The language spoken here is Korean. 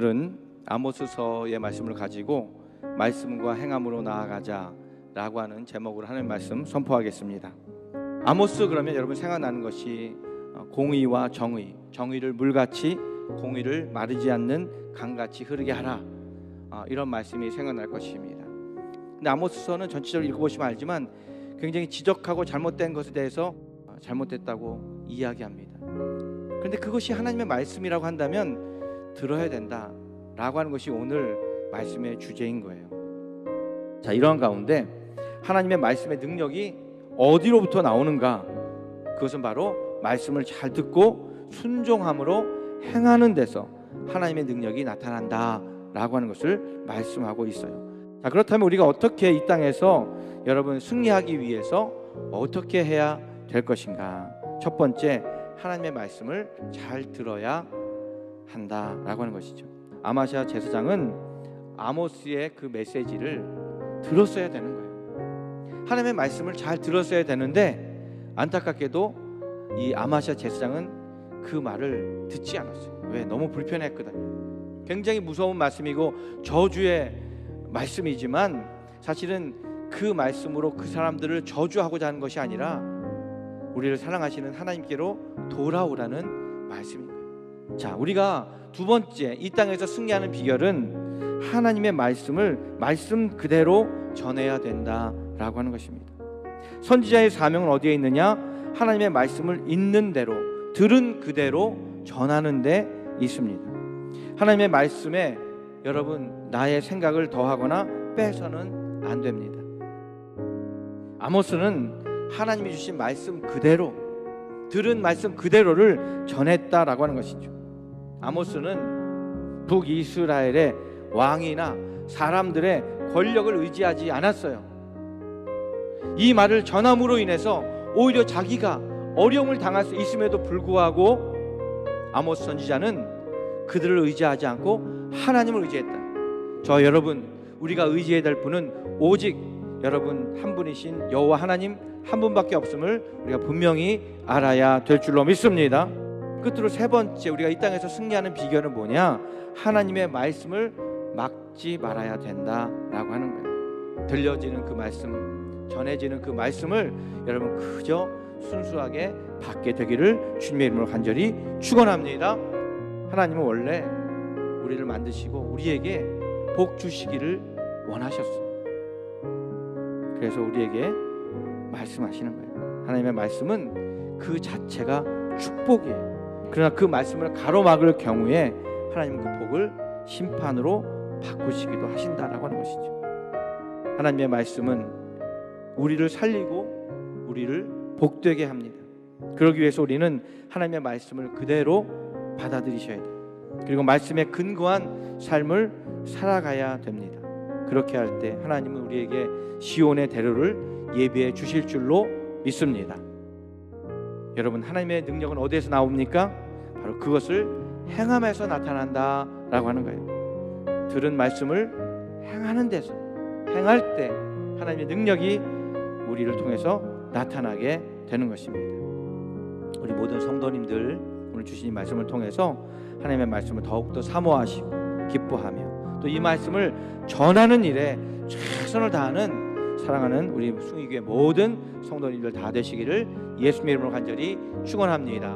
오늘은 아모스서의 말씀을 가지고 말씀과 행함으로 나아가자 라고 하는 제목으로 하나님의 말씀 선포하겠습니다. 아모스 그러면 여러분 생각나는 것이 공의와 정의, 정의를 물같이 공의를 마르지 않는 강같이 흐르게 하라, 이런 말씀이 생각날 것입니다. 근데 아모스서는 전체적으로 읽어보시면 알지만 굉장히 지적하고 잘못된 것에 대해서 잘못됐다고 이야기합니다. 그런데 그것이 하나님의 말씀이라고 한다면 들어야 된다라고 하는 것이 오늘 말씀의 주제인 거예요. 자, 이러한 가운데 하나님의 말씀의 능력이 어디로부터 나오는가? 그것은 바로 말씀을 잘 듣고 순종함으로 행하는 데서 하나님의 능력이 나타난다라고 하는 것을 말씀하고 있어요. 자, 그렇다면 우리가 어떻게 이 땅에서 여러분 승리하기 위해서 어떻게 해야 될 것인가? 첫 번째, 하나님의 말씀을 잘 들어야 한다라고 하는 것이죠. 아마시아 제사장은 아모스의 그 메시지를 들었어야 되는 거예요. 하나님의 말씀을 잘 들었어야 되는데 안타깝게도 이 아마시아 제사장은 그 말을 듣지 않았어요. 왜? 너무 불편했거든요. 굉장히 무서운 말씀이고 저주의 말씀이지만 사실은 그 말씀으로 그 사람들을 저주하고자 하는 것이 아니라 우리를 사랑하시는 하나님께로 돌아오라는 말씀인 거예요. 자, 우리가 두 번째 이 땅에서 승리하는 비결은 하나님의 말씀을 말씀 그대로 전해야 된다라고 하는 것입니다. 선지자의 사명은 어디에 있느냐? 하나님의 말씀을 있는 대로, 들은 그대로 전하는 데 있습니다. 하나님의 말씀에 여러분 나의 생각을 더하거나 빼서는 안 됩니다. 아모스는 하나님이 주신 말씀 그대로, 들은 말씀 그대로를 전했다라고 하는 것이죠. 아모스는 북이스라엘의 왕이나 사람들의 권력을 의지하지 않았어요. 이 말을 전함으로 인해서 오히려 자기가 어려움을 당할 수 있음에도 불구하고 아모스 선지자는 그들을 의지하지 않고 하나님을 의지했다. 저 여러분, 우리가 의지해야 될 분은 오직 여러분 한 분이신 여호와 하나님 한 분밖에 없음을 우리가 분명히 알아야 될 줄로 믿습니다. 끝으로 세 번째, 우리가 이 땅에서 승리하는 비결은 뭐냐? 하나님의 말씀을 막지 말아야 된다라고 하는 거예요. 들려지는 그 말씀, 전해지는 그 말씀을 여러분 그저 순수하게 받게 되기를 주님의 이름으로 간절히 축원합니다. 하나님은 원래 우리를 만드시고 우리에게 복 주시기를 원하셨어요. 그래서 우리에게 말씀하시는 거예요. 하나님의 말씀은 그 자체가 축복이에요. 그러나 그 말씀을 가로막을 경우에 하나님은 그 복을 심판으로 바꾸시기도 하신다라고 하는 것이죠. 하나님의 말씀은 우리를 살리고 우리를 복되게 합니다. 그러기 위해서 우리는 하나님의 말씀을 그대로 받아들이셔야 돼요. 그리고 말씀에 근거한 삶을 살아가야 됩니다. 그렇게 할 때 하나님은 우리에게 시온의 대로를 예비해 주실 줄로 믿습니다. 여러분, 하나님의 능력은 어디에서 나옵니까? 바로 그것을 행함에서 나타난다라고 하는 거예요. 들은 말씀을 행하는 데서, 행할 때 하나님의 능력이 우리를 통해서 나타나게 되는 것입니다. 우리 모든 성도님들 오늘 주신 말씀을 통해서 하나님의 말씀을 더욱더 사모하시고 기뻐하며 또 이 말씀을 전하는 일에 최선을 다하는 사랑하는 우리 숭이교회 모든 성도님들 다 되시기를 예수님의 이름으로 간절히 축원합니다.